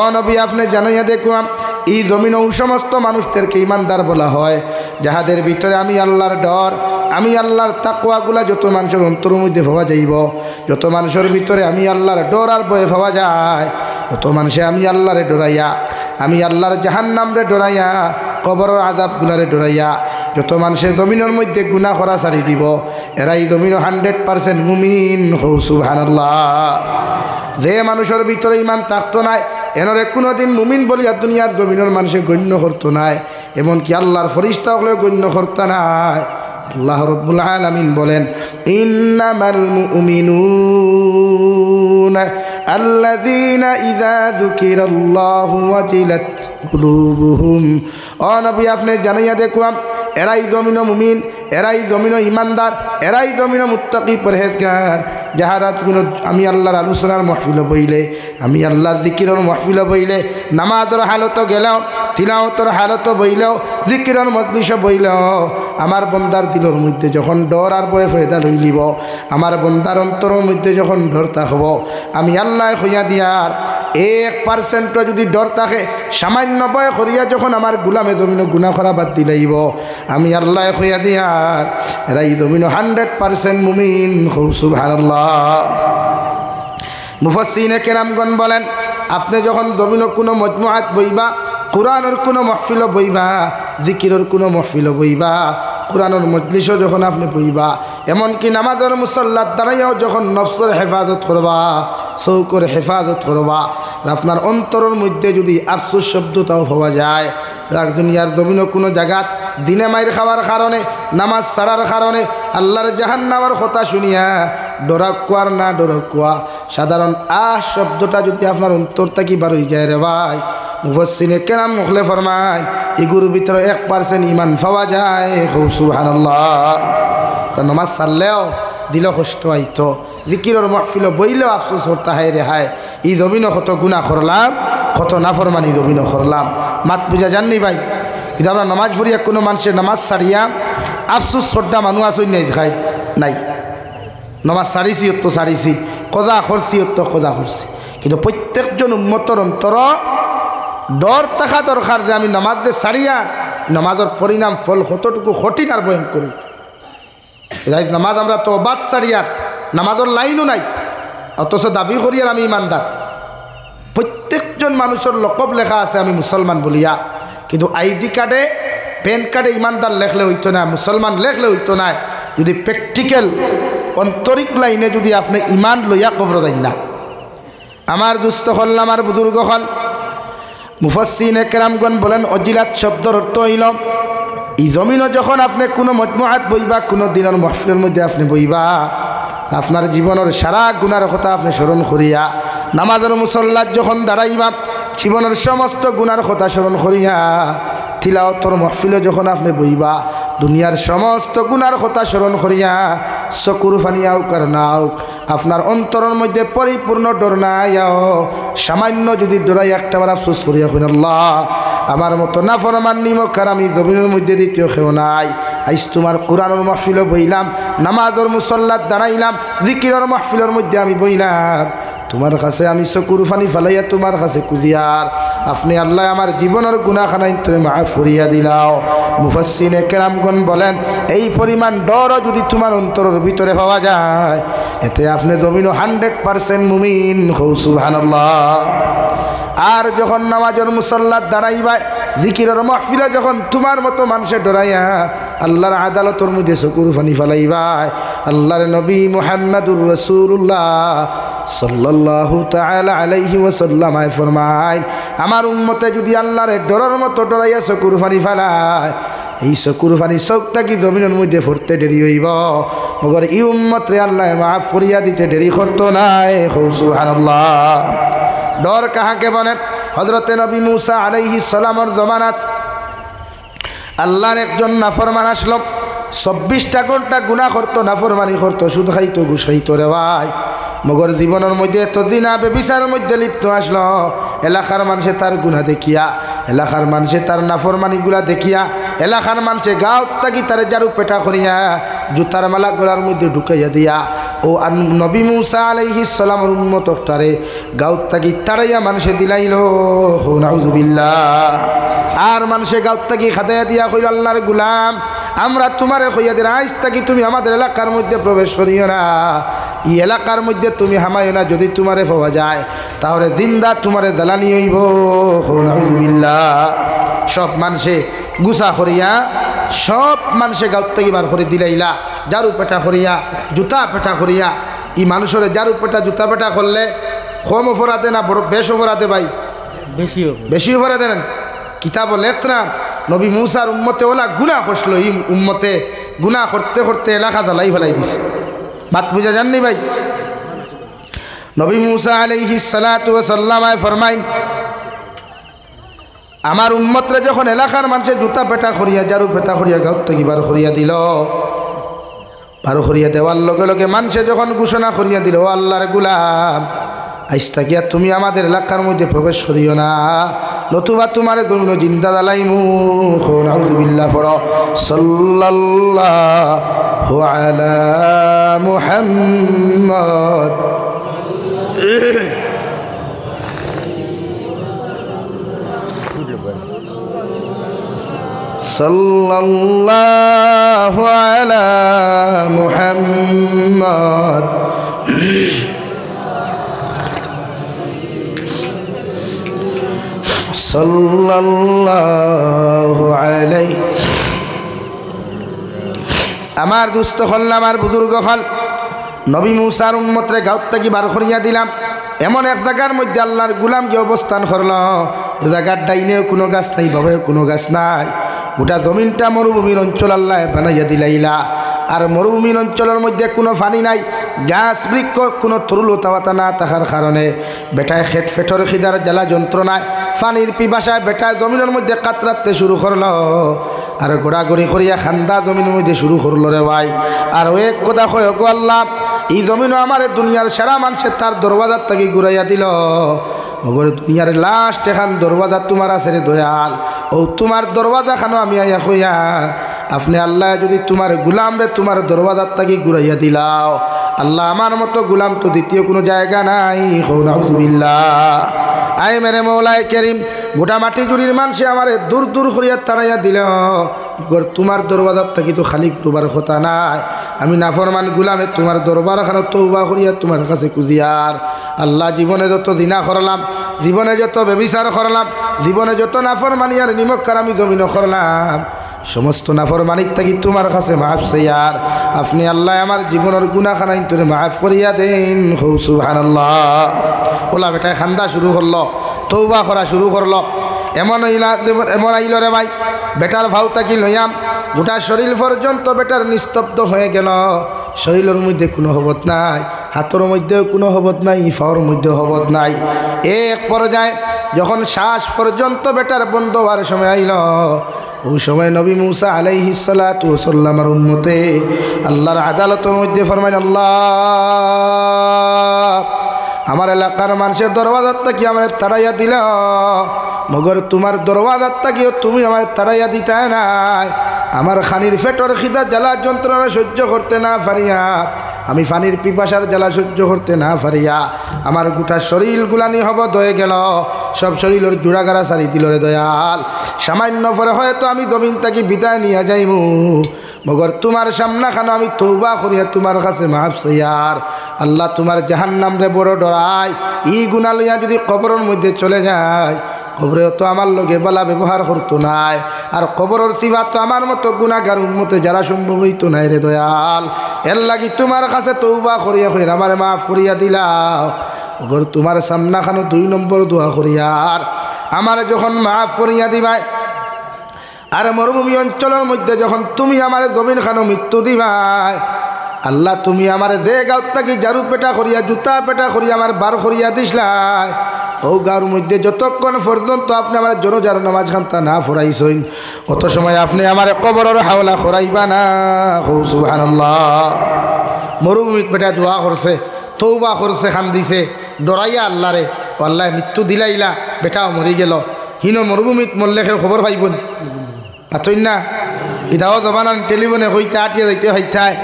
ও নবী আপনি জানাইয়া দেখুন এই জমিন ও সমস্ত মানুষদেরকে ইমানদার বলা হয় যাহাদের ভিতরে আমি আল্লাহর ডর আমি আল্লাহর তাকওয়াগুলা যত মানুষের অন্তরের মধ্যে পাওয়া যাইব, যত মানুষের ভিতরে আমি আল্লাহর ডর আর ভয় পাওয়া যায়, তত মানুষে আমি আল্লাহরে ডরাইয়া আমি আল্লাহর জাহান্নামরে ডরাইয়া কবরের আযাবগুলারে ডরাইয়া যত মানুষের জমিনের মধ্যে গুনাহ করা ছাড়ি দিব, এরাই জমিন 100% মুমিন। হৌ সুবহানাল্লাহ। যে মানুষের ভিতরে ইমান থাকতো নাই এনরে কোনোদিন মুমিন বলিয়া দুনিয়ার জমিনের মানুষে গণ্য করতো নাই, এমনকি আল্লাহর ফেরেশতা হলেও গণ্য করতো নাই। আল্লাহ রাব্বুল আলামিন বলেন ইন্নামাল মুমিনুনা আল্লাযীনা ইযা যুকিরাল্লাহু ওয়াজিলাত কুলুবুহুম। ও নবী আপনি জানাইয়া দেখুন এরাই জমিন মুমিন, এরাই জমিন ইমানদার, এরাই জমিন মুত্তাকি পরহেজগার যাহারা কোনো আমি আল্লাহর আলোচনার মাহফিল বইলে আমি আল্লাহর জিকিরের মাহফিল বইলে নামাজের হালত গেলেও তিলাওয়াতের হালত বইলেও জিকিরের মজলিস বইলেও আমার বন্দার দিলের মধ্যে যখন ডর আর ভয় ফয়দা লইলিব, আমার বন্দার অন্তরের মধ্যে যখন ডর থাকব, আমি আল্লাহ হইয়া দিয়ার 1% যদি ডর থাকে সামান্য ভয় করিয়া যখন আমার গুলামে জমিন গুনাহ করা বাদ দিলাইব, আমি আল্লাহ হইয়া দিয়ার এরাই জমিন 100% মুমিন। সুবহানাল্লাহ। মুফাসসিরিনে কেরামগণ বলেন আপনি যখন জমিন কোনো মজমুআত বইবা, কোরআনের কোনো মাহফিল বইবা, জিকিরের কোনো মাহফিল বইবা, কোরআনের মজলিসও যখন আপনি বইবা, এমনকি নামাজের মুসল্লার দাঁড়াইয়াও যখন নফসের হেফাজত করবা, চৌকর হেফাজত করবা, আর আপনার অন্তরের মধ্যে যদি আফসোস শব্দটাও পাওয়া যায়, দুনিয়ার জমিনও কোনো জায়গাত দিনে মাইর খাওয়ার কারণে নামাজ ছাড়ার কারণে আল্লাহর জাহান্নামের কথা শুনিয়া ডরাকুয়ার না ডরাকুয়া সাধারণ শব্দটা যদি আপনার অন্তর থেকে বার হয়ে যায় রে ভাই, মুফাসসিরিনে কেরাম মুখলে ফরমায় এগুলোর ভিতরে 1% ইমান পাওয়া যায়। সুবহানাল্লাহ। তো নামাজ ছাড়লেও দিল কষ্ট আইতো, জিকিরের মাহফিল বইলেও আফসোস করতে হয় রে হায় এই জমিনও কত গুনাহ করলাম, কত নাফরমানি জমিনও করলাম। মাত বুঝা জাননি ভাই, এটা আমরা নামাজ পড়িয়া কোনো মানুষের নামাজ ছাড়িয়া আফসোস শ্রদ্ধা মানুষ আসই নাই দেখাই নাই, নামাজ ছাড়িছি তো ছাড়িছি, কজা করছি তো কজা করছি, কিন্তু প্রত্যেকজন উম্মতর অন্তর ডর থাকা দরকার যে আমি নামাজ যে ছাড়িয়া নামাজের পরিণাম ফল কতটুকু কঠিন আর ভয়ঙ্কর। নামাজ আমরা তো বাদ ছাড়িয়ার নামাজের লাইনও নাই, অথচ দাবি করিয়ার আমি ইমানদার। প্রত্যেকজন মানুষের লকব লেখা আছে আমি মুসলমান বলিয়া, কিন্তু আইডি কার্ডে প্যান কার্ডে ইমানদার লেখলে হইতো না, মুসলমান লেখলে হইতো না, যদি প্র্যাকটিক্যাল অন্তরিক লাইনে যদি আপনি ইমান লইয়া কবর দেন না। আমার দুস্থ হল আমার বুজুর্গ হল মুফাসসিরিনে কেরামগণ বলেন অজিলাত শব্দর অর্থ হইল এই জমিনও যখন আপনি কোনো মজমুআত বইবা, কোনো দিনের মাহফিলের মধ্যে আপনি বইবা, আপনার জীবনের সারা গুনার কথা আপনি স্মরণ করিয়া নামাজের মুসল্লাত যখন দাঁড়াইবা জীবনের সমস্ত গুনার কথা স্মরণ করিয়া তিলাওয়াতের মাহফিলে যখন আপনি বইবা দুনিয়ার সমস্ত গুনার কথা স্মরণ করিয়া চকুর পানি আউক আর না আউক আপনার অন্তরের মধ্যে পরিপূর্ণ ডর নাই, সামান্য যদি ডরাই একটাবার আফসোস করিয়া শুন আল্লাহ আমার মতো নাফরমান নিমখার আমি জমিনের মধ্যে দ্বিতীয় কেউ নাই। আইস তোমার কোরআনের মাহফিলও বইলাম, নামাজের মুসল্লাত দাঁড়াইলাম, জিকিরের মাহফিলের মধ্যে আমি বইলাম, তোমার কাছে আমি চকুর পানি ফেলাইয়া তোমার কাছে কুদিয়ার আপনি আল্লাহ আমার জীবনের গুনাহখানা তুমি মাফ করিয়া দিলাও। মুফাসসিরিনে কেরামগণ বলেন এই পরিমাণ ডরও যদি তোমার অন্তরের ভিতরে পাওয়া যায় এতে আপনি জমিনও 100% মুমিন। সুবহানাল্লাহ। আর যখন নামাজের মুসল্লাত দাঁড়াইবা জিকিরের মাহফিলে যখন তোমার মতো মানুষের ডরাইয়া আল্লাহর আদালতের মধ্যে চকুর পানি ফেলাইবা, আল্লাহর নবী মুহাম্মদুর রাসূলুল্লাহ সাল্লাল্লাহু তাআলা আলাইহি ওয়াসাল্লাম ফরমায় আমার উম্মতে যদি আল্লাহর ডরের মতো ডরাইয়া চকুর পানি ফেলায় এই চকুর পানি চোখটা কি জমিনের মধ্যে পড়তে দেরি হইব, মগর এই উম্মতরে আল্লাহ মাফ করিয়া দিতে দেরি করতো নাই। সুবহানাল্লাহ। ডর কাহাকে বলেন? হযরতে নবী মুসা আলাইহিস সালামের জমানাত আল্লাহর একজন নাফরমান আসলো, 24টা ঘন্টা গুনাহ করতো, নাফরমানি করতো, সুদ খাইতো, ঘুষ খাইতো রে ভাই, মগর জীবনের মধ্যে এতদিন বেবিচারের মধ্যে লিপ্ত আসলো। এলাকার মানুষে তার গুনাহ দেখিয়া, এলাকার মানুষে তার নাফরমানিগুলা দেখিয়া, এলাকার মানুষে গাঁত থাকি তার জারু পেটা করিয়া জুতার মালা গলার মধ্যে ঢুকাইয়া দিয়া ও নবী মুসা আলাইহিস সালামের উম্মতটারে গাঁত থাকি তাড়াইয়া মানুষে দিলাইল নাউযুবিল্লাহ। আর মানুষে গাঁত থাকি খাদাইয়া দিয়া কইল আল্লাহর গোলাম আমরা তোমারে কইয়া দিই আজ থাকি তুমি আমাদের এলাকার মধ্যে প্রবেশ করিও না, এই এলাকার মধ্যে তুমি হামাইও না, যদি তোমারে পাওয়া যায় তাহলে জিন্দা তোমারে জ্বালানি হইব নাউযুবিল্লাহ। সব মানুষে গুছা করিয়া সব মানুষে গাঁত থেকে বার করে দিলাইলা, জারু পেটা করিয়া জুতা পেটা করিয়া। ই মানুষের জারু পেটা জুতা পেটা করলে কম অপরাধে না বড় বেশ অপরাধে ভাই? বেশি অপরাধে নেন। কিতাব লেখনা নবী মুসার উম্মতে ওলা গুনাহ করছিল, ই উম্মতে গুনাহ করতে করতে এলাকা জ্বালাই ফেলাই দিছে। বাত বুঝা যাননি ভাই? নবী মুসা আলাইহিস সালাতু ওয়াস সালাম ফরমাইন আমার উম্মতরে যখন এলাকার মানুষে জুতা পেটা করিয়া জারু পেটা করিয়া গাঁত থেকে বার করিয়া দিল, বার করিয়া দেওয়ার লগে লগে মানুষে যখন ঘোষণা করিয়া দিল ও আল্লাহর গোলাম আজ থাকিয়া তুমি আমাদের এলাকার মধ্যে প্রবেশ করিও না, নতুবা তোমারে দুনো জিন্দা জ্বালাইমু। নাউযুবিল্লাহ। পড়ো সাল্লাল্লাহু আলা মুহাম্মদ। সাল্লাল্লাহু আলা মুহাম্মদ। সাল্লাল্লাহু আলাইহি। আমার দুস্থ হল আমার বুজুর্গ হল নবী মুসার উম্মতরে গাঁত থেকে বার করিয়া দিলাম। এমন এক জায়গার মধ্যে আল্লাহর গোলামকে অবস্থান করল, জায়গার ডাইনেও কোনো গাছ নাই, বাবাও কোনো গাছ নাই, গোটা জমিনটা মরুভূমির অঞ্চল আল্লাহ বানাইয়া দিলাইলা। আর মরুভূমির অঞ্চলের মধ্যে কোনো পানি নাই, গাছ বৃক্ষ কোনো তরুলতা না থাকার কারণে বেটায় খেট ফেটর খিদার জ্বালা যন্ত্রণায় পানির পিপাসায় বেটায় জমিনের মধ্যে কাতরাতে শুরু করলো। আর গোড়াগড়ি করিয়া খান্দা জমিনের মধ্যে শুরু করলো রে ভাই। আর ও এক কথা কয় গো আল্লাহ এই জমিনও আমার দুনিয়ার সেরা মানুষের তার দরওয়াজার থেকে ঘুরাইয়া দিল, মগর দুনিয়ার লাস্ট এখান দরওয়াজা তোমার আছে রে দয়াল, ও তোমার দরওয়াজা খানো আমি আইয়া কইয়া আপনি আল্লাহ যদি তোমার গুলাম রে তোমার দরওয়াজার থেকে ঘুরাইয়া দিলাও, আল্লাহ আমার মতো গুলাম তো দ্বিতীয় কোনো জায়গা নাই। নাউযুবিল্লাহ। আয় মেরে মৌলায় করিম গোটা মাটি জুড়ির মানুষে আমার দূর দূর করিয়া তাড়াইয়া দিল, তোমার দরবাজার থাকি তো খালি করবার কথা নাই, আমি নাফরমান গুলামে তোমার দরবার খানো তওবা করিয়া তোমার কাছে কুজিয়ার। আল্লাহ জীবনে যত দিনা করলাম, জীবনে যত ব্যভিচার করলাম, জীবনে যত নাফরমানিয়ার নিমক্কার আমি জমিন করলাম, সমস্ত নাফরমানিক থাকি তোমার কাছে মাফ চাইয়ার। আপনি আল্লাহ আমার জীবনের গুনাহখানাই তোরে মাফ করিয়া দেন। সুবহানাল্লাহ। ওলা বেটায় খান্দা শুরু করলো, তওবা করা শুরু করলো। এমন আইল রে ভাই বেটার ভাও থাকি লইয়াম গোটা শরীর পর্যন্ত বেটার নিস্তব্ধ হয়ে গেল। শরীরের মধ্যে কোনো হবত নাই, হাতের মধ্যেও কোনো হবত নাই, পাওয়ার মধ্যেও হবত নাই। এক পর্যায়ে যখন শ্বাস পর্যন্ত বেটার বন্ধ হওয়ার সময় আইল, ওই সময় নবী মুসা আলাইহিস সালাতু ওয়াস সালামের উম্মতে আল্লাহর আদালতের মধ্যে ফরমাইন আল্লাহ আমার এলাকার মানুষের দরওয়াজার থেকে আমার তাড়াইয়া দিল, মগর তোমার দরওয়াজার থেকেও তুমি আমার তাড়াইয়া দিতে নাই। আমার খানির ফেটর খিদা জ্বালা যন্ত্রণা সহ্য করতে না পারিয়া, আমি পানির পিপাসার জ্বালা সহ্য করতে না পারিয়া আমার গোটা শরীর গুলানি হবদ হয়ে গেল, সব শরীরের জোড়াগাড়া সারি দিল রে দয়াল। সামান্য পরে হয়তো আমি জমিন থেকে বিদায় নিয়ে যাইমু, মগর তোমার সামনা খানো আমি তওবা করিয়া তোমার কাছে মাফ চাইয়ার। আল্লাহ তোমার জাহান্নাম রে বড় ডরাই, ই গুনাহ লইয়া যদি কবরের মধ্যে চলে যায়, কবরেও তো আমার লগে বলা ব্যবহার করতো নাই, আর কবরের সিফাত তো আমার মতো গুনাহগার উম্মতে যারা সম্ভব হইতো নাই রে দয়াল। এর লাগি তোমার কাছে তওবা করিয়া কইরা আমারে মাফ করিয়া দিলাও, মগর তোমার সামনা খানো 2 নম্বর দোয়া করিয়ার আমার যখন মাফ করিয়া দিবাই। আর মরুভূমি অঞ্চলের মধ্যে যখন তুমি আমার জমিন খানো মৃত্যু দিবাই, আল্লাহ তুমি আমার যে গাঁত থাকি জারু পেটা করিয়া জুতা পেটা করিয়া আমার বার করিয়া দিসলাই, ও গাঁর মধ্যে যতক্ষণ পর্যন্ত আপনি আমার জনজার নামাজ খান্তা না ফরাইছেন, অত সময় আপনি আমার কবরের হাওলা করাইবা না। সুবহানাল্লাহ। মরুভূমিত পেটা দোয়া করছে, তওবা করছে, খান দিছে, ডরাইয়া আল্লাহ রে, আল্লাহ মৃত্যু দিলাইলা, বেটাও মরি গেল। হিনো মরুভূমিত মরলে কেউ খবর পাইব না, আতই না? ইদাও জবানান টেলিফোনে হইতে আটিয়া যাইতে হইতায়।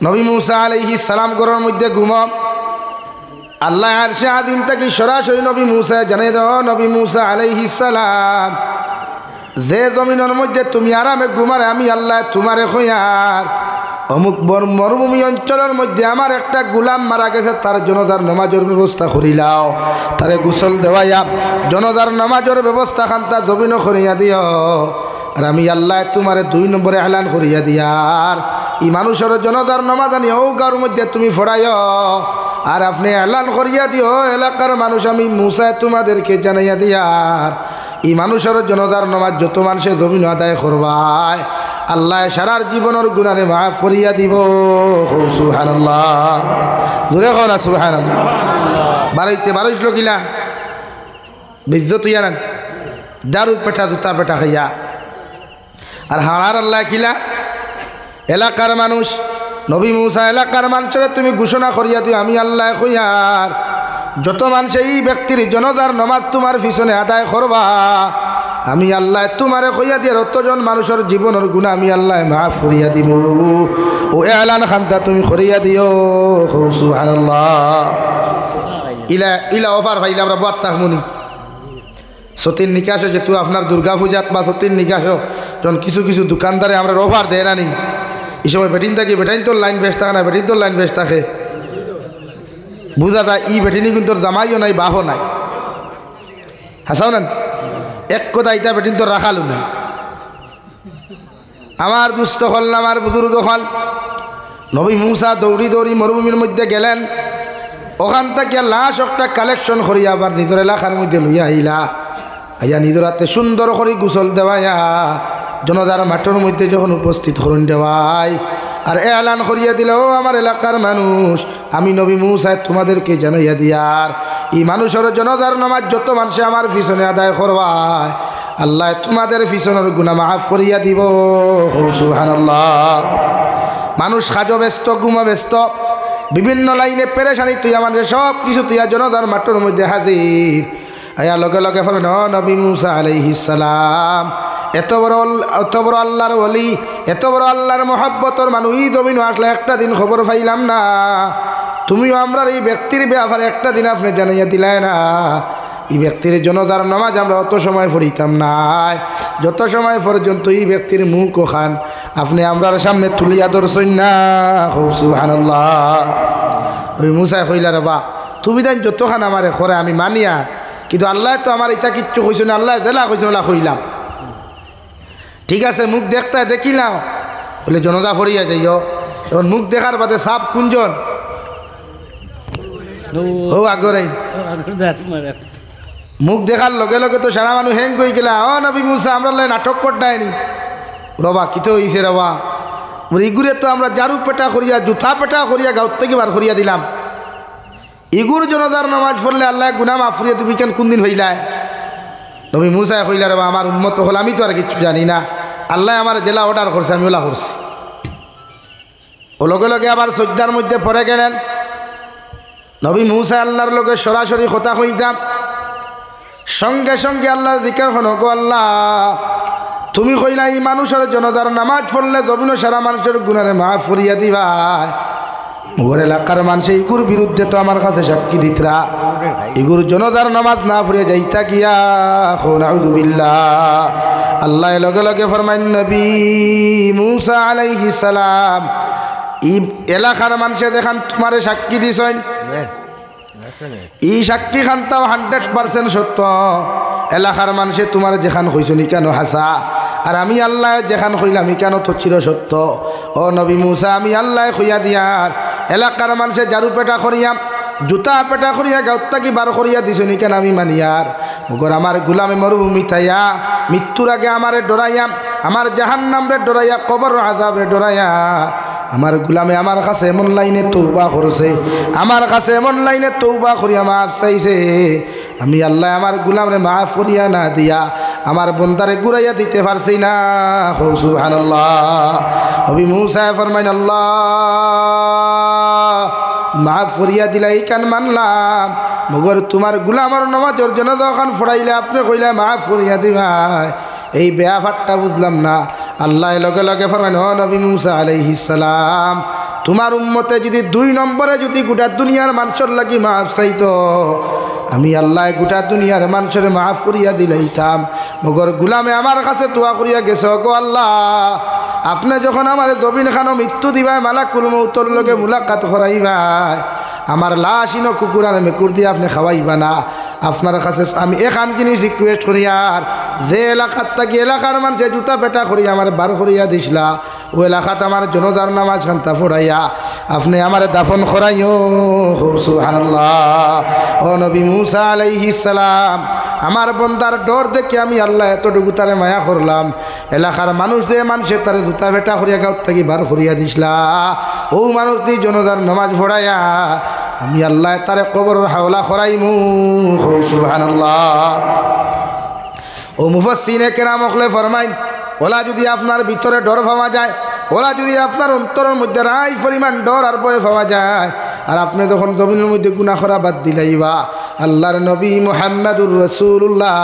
নবী মুসা আলাইহিস সালাম ঘরের মধ্যে ঘুমাম আল্লাহ আরশে আযীম থেকে সরাসরি নবী মুসা জানাই দাও নবী মুসা আলাইহিস সালাম যে জমিনের মধ্যে তুমি আরামে ঘুমারে আমি আল্লাহ তোমারে কইয়ার অমুক মরুভূমি অঞ্চলের মধ্যে আমার একটা গোলাম মারা গেছে তার জনতার নামাজের ব্যবস্থা করিলাও তারে গোসল দেওয়াইয়া জনতার নামাজের ব্যবস্থা খান্তা জমিন করিয়া দিও আর আমি আল্লাহ তোমারে 2 নম্বরে এলান করিয়া দিয়ার এই মানুষের জনতার নামাজ আনি ও গাঁর মধ্যে তুমি ফড়াইও আর আপনি এলান করিয়া দিও এলাকার মানুষ আমি মুসা তোমাদেরকে জানাইয়া দিয়ার এই মানুষের জনতার নামাজ যত মানুষে জমিন আদায় করবায় আল্লাহ সারার জীবনের গুনারে মাফ করিয়া দিব সুবহানাল্লাহ জোরে কও না সুবহানাল্লাহ বাড়াইতে বারোশ লোকিলা বিজ্জত ইয়ান দারু পেটা জুতা পেটা খাইয়া আর হাড়ার আল্লাহ কিলা এলাকার মানুষ নবী মুসা এলাকার মানুষের তুমি ঘোষণা করিয়া দিও আমি আল্লাহ কইয়ার যত মানুষ এই ব্যক্তির জনতার নামাজ তোমার পিছনে আদায় করবা আমি আল্লাহ তোমারে কইয়া দিয়ে অতজন মানুষের জীবনের গুণা আমি আল্লাহ মাফ করিয়া দিব ও এলান খান্তা তুমি করিয়া দিও সুবহানাল্লাহ ইলা ইলা অফার ভাইলে আমরা বাত তাহমুনি সতীর নিকাশ যেহেতু আপনার দুর্গা পূজাত বা সতীর নিকাশ যখন কিছু কিছু দোকানদারে আমরা অফার দেয় না নি এই সময় বেটিন থাকি বেটাইন তোর লাইন বেশ থাকে না বেটিন তোর লাইন বেশ থাকে বুঝা যায় ই বেটিনি কিন্তু তোর জামাইও নাই বাহও নাই হাসাও না এক কথা ইটা বেটিন তোর রাখালো নাই আমার দুস্থ হল না আমার বুজুর্গ হল নবী মুসা দৌড়ি দৌড়ি মরুভূমির মধ্যে গেলেন ওখান থেকে লাশ একটা কালেকশন করিয়া আবার নিজের এলাকার মধ্যে লইয়া আইলা আইয়া নিজের হাতে সুন্দর করে গোসল দেওয়াইয়া জনতার মাঠের মধ্যে যখন উপস্থিত করুন দেওয়াই আর এলান করিয়া দিল ও আমার এলাকার মানুষ আমি নবী মুসা তোমাদেরকে জানাইয়া দিয়ার এই মানুষের জনতার নামাজ যত মানুষে আমার পিছনে আদায় করবায় আল্লাহ তোমাদের পিছনের গুনাহ মাফ করিয়া দিব সুবহানাল্লাহ মানুষ খাজো ব্যস্ত গুমা ব্যস্ত বিভিন্ন লাইনে পেরেশানি তুই আমাদের সব কিছু তুই জনতার মাঠের মধ্যে হাজির আয়া লগে লগে বলেন নবী মুসা আলাইহিস সালাম এত বড় আল্লাহর ওলি এত বড় আল্লাহর মহব্বতর মানুষ এই জমিন আসলে একটা দিন খবর পাইলাম না তুমিও আমরা এই ব্যক্তির ব্যাপারে একটা দিন আপনি জানাইয়া দিলাই না এই ব্যক্তির জনতার নামাজ আমরা অত সময় পড়িতাম না যত সময় পর্যন্ত এই ব্যক্তির মুখ খান আপনি আমরার সামনে তুলিয়া ধরছেন না সুবহানাল্লাহ ওই মুসা কইলা রে বা তুমি দেন যতখান আমারে করে আমি মানিয়া কিন্তু আল্লাহ তো আমার ইটা কিচ্ছু কইছে না আল্লাহ জেলা কইছে না কইলাম ঠিক আছে মুখ দেখতে দেখিলাম বলে জনতা ফরিয়া যাইও এখন মুখ দেখার বাদে সাপ কুঞ্জন ও আগরে মুখ দেখার লগে লগে তো সারা মানুষ হ্যাং কই গেলা ও নবী মুসা আমরা নাটক করতাইনি রবা কিতে হইছে রবা ইগুরে তো আমরা জারু পেটা করিয়া জুথা পেটা করিয়া গাঁত থেকে বার করিয়া দিলাম ইগুর জনতার নামাজ পড়লে আল্লাহ গুনাহ মাফ করিয়া তুমি কেন কোন দিন হইলায় নবী মুসা কইলা রে আমার উম্মত হল আমি তো আর কিছু জানি না আল্লাহ আমার জেলা অর্ডার করছে আমি ওলা করছি ও লগে লগে আবার সজ্জার মধ্যে পড়ে গেলেন নবী মুসা আল্লাহর লগে সরাসরি কথা কইতাম সঙ্গে সঙ্গে আল্লাহর জিকির হন গো আল্লাহ তুমি কইলা এই মানুষের জনতার নামাজ পড়লে জমিন সারা মানুষের গুনারে মাফ করিয়া দিবা মোর এলাকার মানুষ ইগুর বিরুদ্ধে তো আমার কাছে সাক্ষী দিতরা ইগুর জনতার নামাজ না পড়িয়া যাইতা গিয়া নাউযু বিল্লাহ আল্লাহ লগে লগে ফরমাইন নবী মুসা আলাইহিস সালাম এই এলাকার মানুষে দেখান তোমারে সাক্ষী দিছেন এই সাক্ষী খানটাও 100% সত্য এলাকার মানুষে তোমার যেখান কইছনি কেন হাসা আর আমি আল্লাহ যেখান কইলাম কেন তো চির সত্য ও নবী মুসা আমি আল্লাহ কইয়া দিয়ার এলাকার মানুষে জারু পেটা করিয়া জুতা পেটা করিয়া গাঁত কি বার করিয়া দিছনি কেন আমি মানিয়ার মগর আমার গুলামে মরুভূমি থাইয়া মৃত্যুর আগে আমারে ডরাইয়া আমার জাহান্নামরে ডরাইয়া কবর আযাবে ডরাইয়া আমার গুলামে আমার কাছে এমন লাইনে তওবা করছে আমার কাছে এমন লাইনে তওবা করিয়া মাফ চাইছে আমি আল্লাহ আমার গুলামরে মাফ করিয়া না দিয়া আমার বন্দারে ঘুরাইয়া দিতে পারছি না সুবহানাল্লাহ নবী মুসা ফরমাইন আল্লাহ মাফ করিয়া দিলা এই কান মানলাম মগর তোমার গুলামর নামাজের জন্য যখন ফড়াইলে আপনি কইলা মাফ করিয়া দিবা এই ব্যাপারটা বুঝলাম না আল্লাহ লগে লগে ফরমাইন ও নবী মুসা আলাইহিস সালাম তোমার উম্মতে যদি 2 নম্বরে যদি গোটা দুনিয়ার মানুষের লাগি মাফ চাইতো আমি আল্লাহ গোটা দুনিয়ার মানুষের মাফ করিয়া দিলাইতাম মগর গুলামে আমার কাছে দোয়া করিয়া গেছে গো আল্লাহ আপনি যখন আমার জমিন খানো মৃত্যু দিবাই মালাকুল মউতর লগে মুলাকাত করাইবাই আমার লাশ ইনো কুকুর আর মেকুর দিয়ে আপনি খাওয়াইবা না আপনার কাছে আমি এখান জিনিস রিকোয়েস্ট করি আর যে এলাকার থাকি এলাকার মানুষে জুতা পেটা করি আমার বার করিয়া দিসলা ও এলাকাত আমার জনতার নামাজ খান্তা ফোড়াইয়া আপনি আমার দাফন করাইও সুবহানাল্লাহ। ও নবী মুসা আলাইহিস সালাম আমার বন্দার ডর দেখে আমি আল্লাহ এতটুকু তারে মায়া করলাম এলাকার মানুষ যে মানুষের তারে জুতা পেটা করিয়া গাঁত থাকি বার করিয়া দিসলা ও মানুষ দিয়ে জনতার নামাজ ফোড়াইয়া আমি আল্লাহ তারে কবরের হাওলা করাইমু সুবহানাল্লাহ। ও মুফাসসিনে কেরাম হলে ফরমাইন ওলা যদি আপনার ভিতরে ডর পাওয়া যায় ওলা যদি আপনার অন্তরের মধ্যে রাই পরিমাণ ডর আর ভয় পাওয়া যায় আর আপনি যখন জমিনের মধ্যে গুনাহ করা বাদ দিলাইবা আল্লাহর নবী মুহাম্মদুর রাসূলুল্লাহ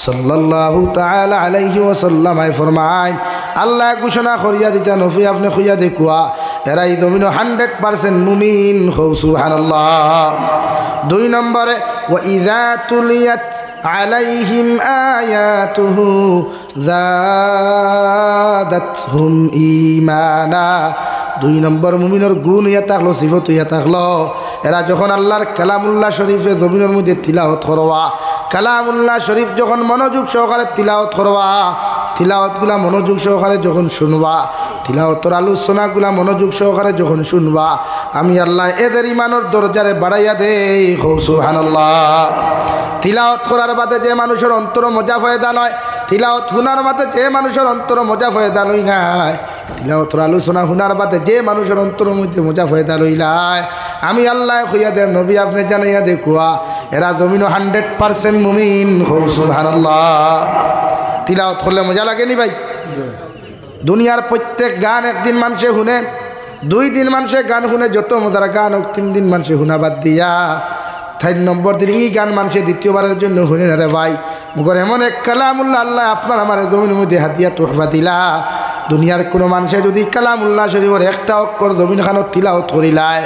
সাল্লাল্লাহু তাআলা আলাইহি ওয়াসাল্লাম ফরমাইন আল্লাহ ঘোষণা করিয়া দিতা নবী আপনি খুইয়া দেখুয়া এরাই জমিন 100% মুমিন সুবহানাল্লাহ। 2 নম্বরে ওয়াইযা তুলিয়াত আলাইহিম আয়াতুহু যাদাতহুম ঈমানা 2 নম্বর মুমিনের গুণ ইয়া থাকলো সিফত ইয়া থাকলো এরা যখন আল্লাহর কালামুল্লাহ শরীফে জমিনের মধ্যে তিলাওয়াত করবা কালামুল্লাহ শরীফ যখন মনোযোগ সহকারে তিলাওয়াত করবা তিলাওয়াতগুলা মনোযোগ সহকারে যখন শুনবা তিলাওয়াতের আলোচনাগুলা মনোযোগ সহকারে যখন শুনবা আমি আল্লাহ এদের ইমানের দরজারে বাড়াইয়া দেই সুবহানাল্লাহ। তিলাওয়াত করার বাদে যে মানুষের অন্তর মজা ফয়দা নয় তিলাওয়াত শোনার বাদে যে মানুষের অন্তর মজা ফয়দা লই নাই তিলাওয়াতের আলোচনা শোনার বাদে যে মানুষের অন্তর মধ্যে মজা ফয়দা লইলাই আমি আল্লাহ কইয়া দে নবী আপনি জানাইয়া দেখুয়া এরা জমিন 100% মুমিন সুবহানাল্লাহ। তিলাওয়াত করলে মজা লাগেনি ভাই দুনিয়ার প্রত্যেক গান একদিন মানুষে শুনে 2 দিন মানুষে গান শুনে যত মজার গান 3 দিন মানুষে শুনা বাদ দিয়া 4 নম্বর দিন এই গান মানুষে দ্বিতীয়বারের জন্য শুনে না রে ভাই মগর এমন এক কালামুল্লাহ আল্লাহ আপনার আমার জমিনের মধ্যে হাতিয়া তোহফা দিলা দুনিয়ার কোনো মানুষে যদি কালামুল্লাহ শরীফের একটা অক্ষর জমিন খানত তিলাওয়াত করিলায়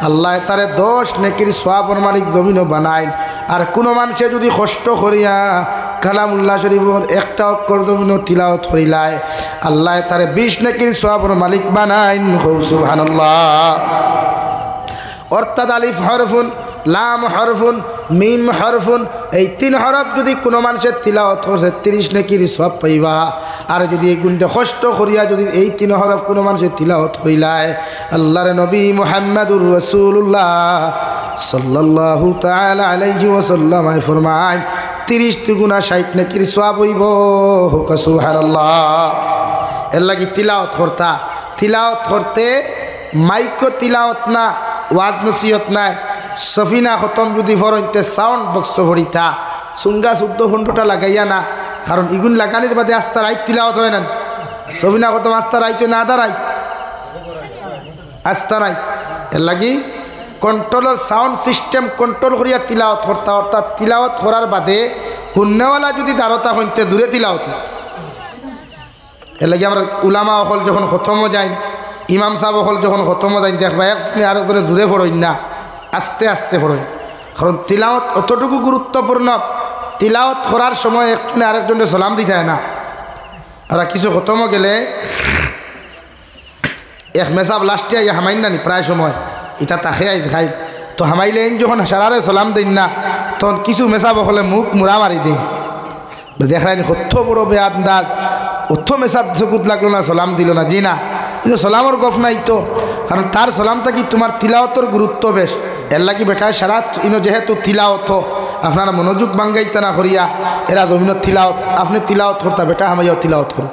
আল্লাহ তারে 10 নেকির সওয়াবের মালিক জমিনও বানায় আর কোনো মানুষে যদি কষ্ট করিয়া কালামুল্লাহ শরীফের একটা অক্ষর জমিনও তিলাওয়াত করিলায় আল্লাহ তারে 20 নেকির সওয়াবের মালিক বানায় সুবহানাল্লাহ। অর্থাৎ আলিফ হরফুন লাম হরফুন মিম হরফুন এই 3 হরফ যদি কোনো মানুষের তিলাওয়াত করছে 30 নেকির সওয়াব পাইবা আর যদি এই গুণটা কষ্ট করিয়া যদি এই 3 হরফ কোনো মানুষের তিলাওয়াত করিলায় আল্লাহর নবী মুহাম্মদুর রাসূলুল্লাহ সাল্লাল্লাহু তাআলা আলাইহি ওয়াসাল্লাম ফরমায় 30 গুণা 60 নেকির সওয়াব হইব সুবহানাল্লাহ। এর লাগি তিলাওয়াত করতে মাইকো তিলাওয়াত না ওয়াজ নসিহত নাই সফিনা খতম যদি ভরইতে সাউন্ড বক্স ভরিতা সুঙ্গা 14-15টা লাগাইয়া না কারণ ইগুন লাগানির বাদে আস্তা রাইত তিলাওয়াত হয় না সফিনা খতম আস্তা রাইতে না দাঁড়াই আস্তা নাই এর লাগি কন্ট্রোলের সাউন্ড সিস্টেম কন্ট্রোল করিয়া তিলাওয়াত করতা অর্থাৎ তিলাওয়াত করার বাদে হুন্নেওয়ালা যদি দাঁড়তা হইতে দূরে তিলাওয়াত এর লাগি আমরা উলামা অকল যখন খতমও যাই ইমাম সাহেব অকল যখন খতমও যাই দেখবা একজনে আরেকজনে দূরে পড়ই না আস্তে আস্তে পড়ই কারণ তিলাওয়াত অতটুকু গুরুত্বপূর্ণ তিলাওয়াত করার সময় একজনে আরেকজনে সালাম দিতে হয় না আমরা কিছু খতমও গেলে এক মেসাব লাস্টে আইয়া হামাইন নানি প্রায় সময় এটা তাকে খাই তো হামাইলে যখন সারারে সালাম দিন না তখন কিছু মেসাব হলে মুখ মুড়া মারি দিন দেখায়নি কত বড় বেআন্দাজ অত মেসাব চকুত লাগলো না সালাম দিল না জি না কিন্তু সালামর গফ নাই তো কারণ তার সালামটা কি তোমার তিলাওয়াতর গুরুত্ব বেশ এর লাগি বেটায় সারা যেহেতু তিলাওয়াত আপনারা মনোযোগ বাঙ্গাইতে না করিয়া এরা জমিনের তিলাওয়াত আপনি তিলাওয়াত করতা বেটা হামাইয়াও তিলাওয়াত করো।